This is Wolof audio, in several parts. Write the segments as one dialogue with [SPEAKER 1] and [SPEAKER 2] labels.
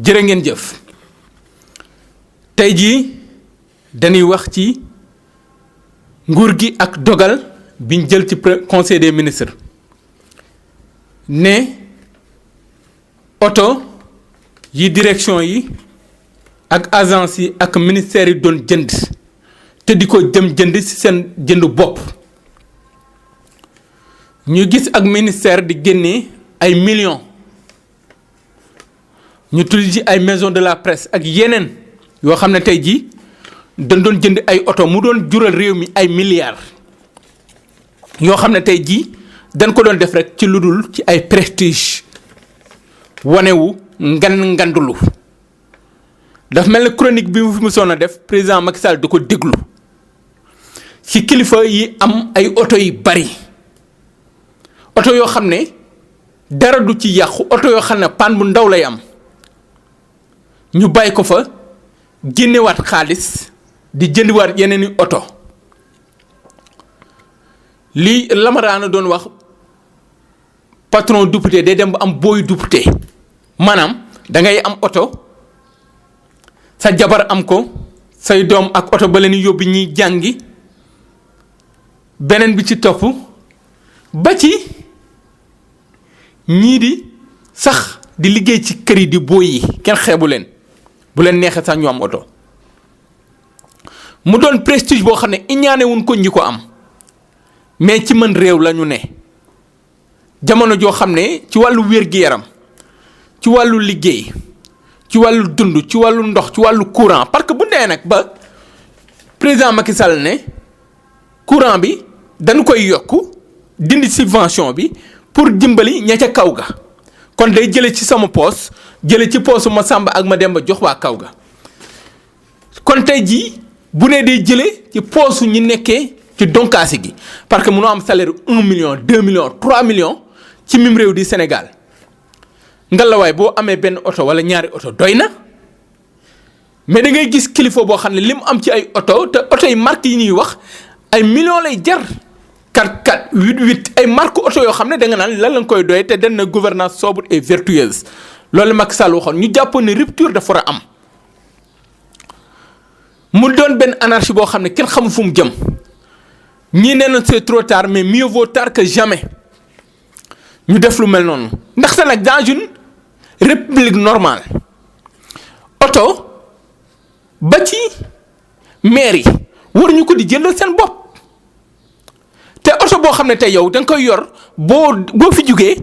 [SPEAKER 1] jërë ngeen jëf tey jii dañuy wax ci nguur gi ak dogal biñ jël ci conseil des ministres ne oto yi direction yi ak agence yi ak ministères yi doon jënd te di ko jënd ci seen jënd bopp ñu gis ak ministère di génnee ay millions ñu tudd ci ay maison de la presse ak yeneen yoo xam ne tey jii dañ doon jënd ay oto mu doon jural réew mi ay milliards yoo xam ne tey jii dañ ko doon def rek ci lu dul ci ay prestige wanewu ngandulu daf mel ne chronique bi mu fi musoon a def président Macky Sall da ko déglu ci kilifa yi am ay oto yu bari oto yoo xam ne dara du ci yàqu oto yoo xam ne panne bu ndaw lay am ñu bàyyi ko fa génnewaat xaalis di jëndiwaat yeneen i oto lii Lamarana doon wax patron député day dem ba am booy député maanaam da ngay am oto sa jabar am ko say doom ak oto ba leen yóbbu ñiy jàngi beneen bi ci topp ba ci ñii di sax di liggéey ci kër yi di booy yi kenn xeebu leen bu leen neexee sax ñu am oto mu doon prestige boo xam ne iñaane wuñ ko ñi ko am mais ci mën réew la ñu ne jamono joo xam ne ci wàllu wér-gi-yaram ci wàllu liggéey ci wàllu dund ci wàllu ndox ci wàllu courant parce que bu dee nag ba président Macky Sall ne courant bi dañu koy yokk dindi subvention bi pour dimbali ña ca kaw ga kon day jële ci sama poos jële ci poosu ma Samba ak ma Demba jox waa kaw ga kon tey jii bu ne day jële ci poosu ñi nekkee ci donkaasi gi parce que mënoo am salaire 1 million 2 millions 3 millions ci mim réew di Sénégal ngalawaay boo amee benn oto wala ñaari oto doy na mais da ngay gis kilifa boo xam ne li mu am ci ay oto te oto yi marque yi ñuy wax ay millions lay jar 4x4 8x8 ay marque oto yoo xam ne da nga naan lan lañ koy doyee te den na gouvernance sobre et vertueuse loolu Macky Sall waxoon ñu jàppoon ne rupture dafa war a am mu doon benn anarchie boo xam ne kenn xamul fu mu jëm ñii nee na c'est trop tard mais mieux vaut tard que jamais ñu def lu mel noonu ndaxte nag dans une république normale oto ba ci maire yi waruñu ko di jëndal seen bopp te oto boo xam ne tey yow da nga koy yor boo fi jugee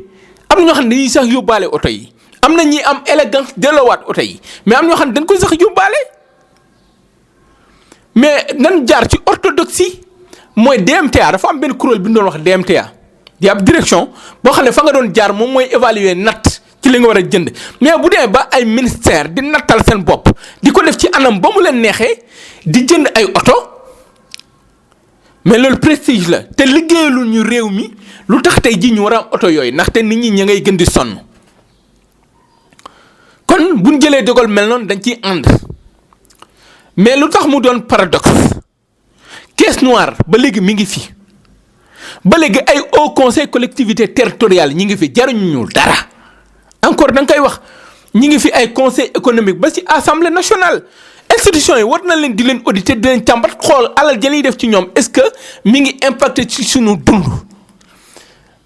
[SPEAKER 1] am na ñoo xam ne dañuy sax yóbbaale oto yi am na ñi am élégance delloowaat oto yi mais am ñoo xam ne dañ koy sax yóbbaale mais nan jaar ci orthodoxie mooy DMTA dafa am benn kuréel bi ñu doon wax DMTA di ab direction boo xam ne fa nga doon jaar moom mooy évaluer natt ci li nga war a jënd mais bu dee ba ay ministère di nattal seen bopp di ko def ci anam ba mu leen neexee di jënd ay oto mais loolu prestige la te liggéeyalul ñu réew mi lu tax tey ji ñu war a am oto yooyu ndaxte nit ñi ña ngay gën di sonn kon bu ñu jëlee dogal mel noonu dañ ciy ànd mais lu tax mu doon paradoxe caisse noire ba léegi mi ngi fi ba léegi ay haut conseil collectivité territoriale ñi ngi fi jaruñu ñu dara encore da nga koy wax ñi ngi fi ay conseil économique ba ci assemblée nationale institution yi war na leen di leen auditer di leen càmbat xool alal jëliy def ci ñoom est-ce que mi ngi impacté ci suñu dund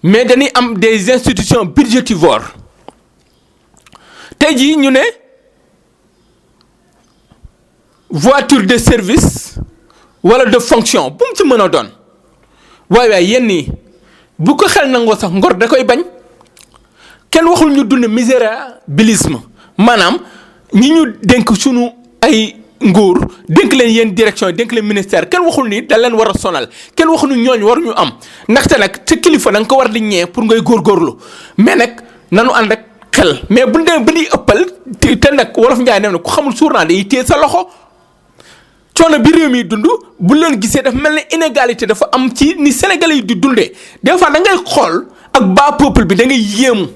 [SPEAKER 1] mais dañuy am des institutions budgétivores tey jii ñu ne voiture de service wala de fonction bu mu ci mën a doon waaye yenn yi bu ko xel nangoo sax ngor da koy bañ kenn waxul ñu dund misérabilisme maanaam ñi ñu dénk sunu ay nguur dénk leen yéen direction dénk leen ministère kenn waxul ni da leen war a sonal kenn waxul ni ñooñ waruñu am ndaxte nag sa kilifa da nga ko war di ñee pour ngay góorgóorlu mais nag nanu ànd ak xel mais bu ñu demee ba di ëppal te nag wolof Njaay dem na ku xamul suur naa day téye sa loxo. coono bi réew mi dund bu leen gisee dafa mel ne inégalité dafa am ci ni Sénégalais yi di dundee des fois da ngay xool ak bas peuple bi da ngay yéemu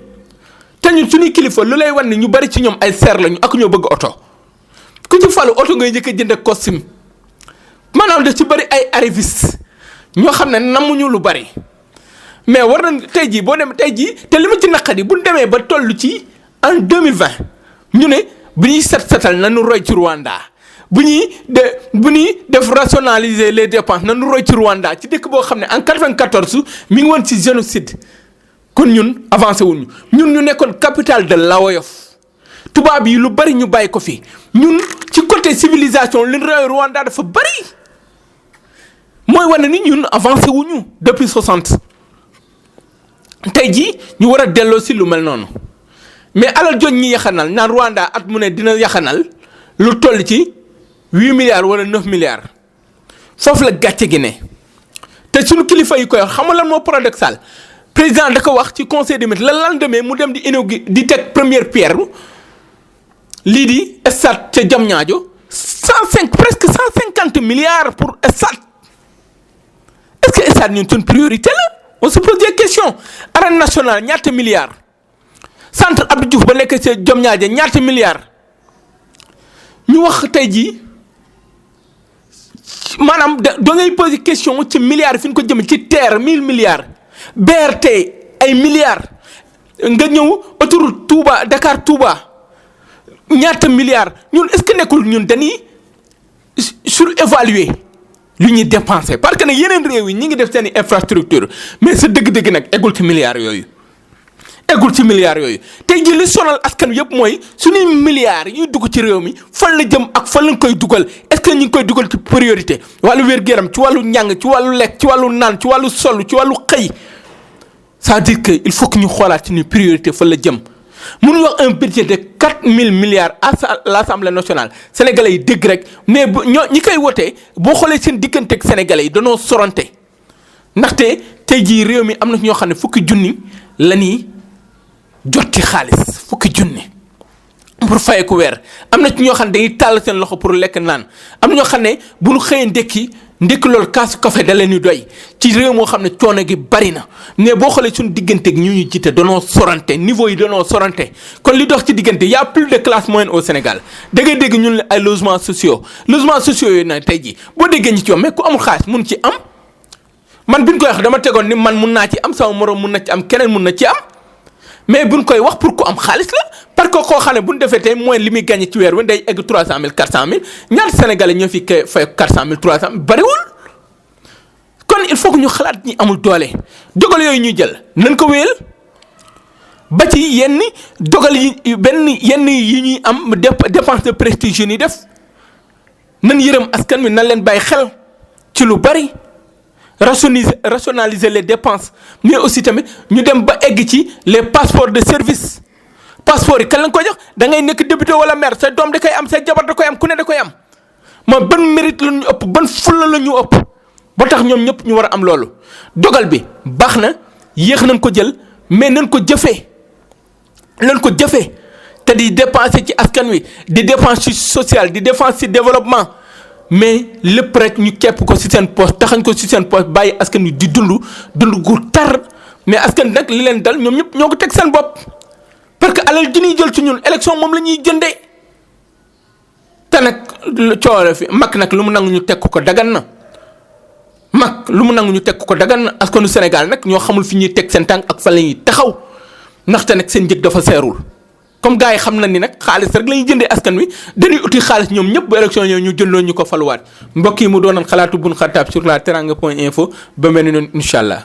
[SPEAKER 1] te ñun suñuy kilifa lu lay wan ne ñu bari ci ñoom ay seer lañu ak ñoo bëgg oto ku ci falu oto ngay njëkk a jënd ak costume maanaam daf ci bari ay arrivistes ñoo xam ne namuñu lu bari mais war na tey jii boo demee tey jii te li ma ci naqari bu ñu demee ba toll ci en 2020 ñu ne bu ñuy setal nañu roy ci Rwanda bu ñuy def rationaliser les dépenses nañu roy ci Rwanda ci dëkk boo xam ne en 94 mi ngi woon ci génocide. kon ñun avancé wuñu ñun ñu nekkoon capitale de Laoyof tubaab yi lu bari ñu bàyyi ko fi ñun ci côté civilisation li réew Rwanda dafa bari mooy wane ni ñun avancé wuñu depuis 60 tey jii ñu war a delloo si lu mel noonu mais alal jooju ñi yaxanal naan Rwanda at mu ne dina yaxanal lu toll ci 8 milliards wala 9 milliards foofu la gàcce gi ne te suñu kilifa yi koy wax xam nga lan moo paradoxal président da ko wax ci conseil des ministres la lendemain mu dem di inauguré di teg première pierre lii di stade ca Diamniadio 105 presque 150 milliards pour stade est-ce que stade ñun suñ priorité la on se pose des questions. Arène nationale ñaata milliards centre Abdou Diouf ba nekk ca Diamniadio ñaata milliards ñu wax tey jii maanaam da ngay poser question ci milliards fi ñu ko jëm ci terre 1000 milliards BRT ay milliards nga ñëw autoroute Touba Dakar Touba ñaata milliards ñun est-ce que nekkul ñun dañuy surévaluer lu ñuy dépenser parce que nag yeneen réew yi ñi ngi def seen infrastructure mais sa dëgg-dëgg nag eggul ci milliards yooyu. tey jii li sonal askan yëpp mooy suñuy milliards yuy dugg ci réew mi fan la jëm ak fan lañ koy dugal est-ce que ñu ngi koy dugal ci priorité wàllu wér-gu-yaram ci wàllu njàng ci wàllu lekk ci wàllu naan ci wàllu sol ci wàllu xëy c'est-à-dire que il faut que ñu xoolaat suñuy priorité fan la jëm. mënuñu wax un budget de 4000 milliards à l'Assemblée nationale sénégalais yi dégg rek mais bu ñi koy wotee boo xoolee seen diggante ak sénégalais yi danoo sorante ndaxte tey jii réew mi am na ñoo xam ne fukki junni la ñuy jot ci xaalis fukki junni pour fay ko weer am na ci ñoo xam ne dañuy tàll seen loxo pour lekk naan am na ñoo xam ne bu ñu xëyee ndekki loolu kaasu café da leen di doy ci réew moo xam ne coono gi bari na mais boo xoolee suñu digganteeg ñu jiite danoo sorante niveau yi danoo sorante kon li dox ci diggante y a plus de classe moyenne au Sénégal da ngay dégg ñun ay logements sociaux yooyu nag tey jii boo déggee ñi ci yow mais ku amul xaalis mun ci am man bi ñu koy wax dama tegoon ni man mun naa ci am sama morom mun na ci am keneen mun na ci am mais buñ koy wax pour ku am xaalis la parce que koo xam ne bu ñu defee tey mooy li muy gagné ci weer wi day egg 300000 400000 ñaata sénégalais ñoo fi fay 400000 300000 bariwul kon il faut que ñu xalaat ñi amul doole dogal yooyu ñuy jël nañ ko wéyal ba ci yenn dogal yi yenn yi ñuy am dépense de prestige yu ñuy def nan yërëm askan wi nan leen bàyyi xel ci lu bari. rationaliser les dépenses mais aussi tamit ñu dem ba egg ci les passeports de service passeport yi kan lañ ko jox da ngay nekk député wala maire sa doom da koy am sa jabar da koy am ku ne da koy am moom ban mérite la ñu ëpp ban fulla la ñu ëpp ba tax ñoom ñëpp ñu war a am loolu dogal bi baax na yéex nañ ko jël mais nañ ko jëfee te di dépenser ci askan wi di dépense ci social di dépense ci développement mais lépp rek ñu kepp ko ci seen poche taxañ ko ci seen poche bàyyi askan wi di dund gu tar mais askan nag li leen dal ñoom ñëpp ñoo ko teg seen bopp parce que alal ji ñuy jël ci ñun élection moom la ñuy jëndee te nag coore fi mag nag lu mu nangu ñu teg ko dagan na askanu Sénégal nag ñoo xamul fi ñuy teg seen tànk ak fa la ñuy taxaw ndaxte nag seen njëg dafa seerul comme gars yi xam na ni nag xaalis rek la ñuy jëndee askan wi dañuy uti xaalis ñoom ñëpp bu élection ñëw ñu jëndoon ñu ko faluwaat mbokk yi mu doonoon xalaatu Bun Xataab sur la teranga.info ba mel ni noonu incha allah.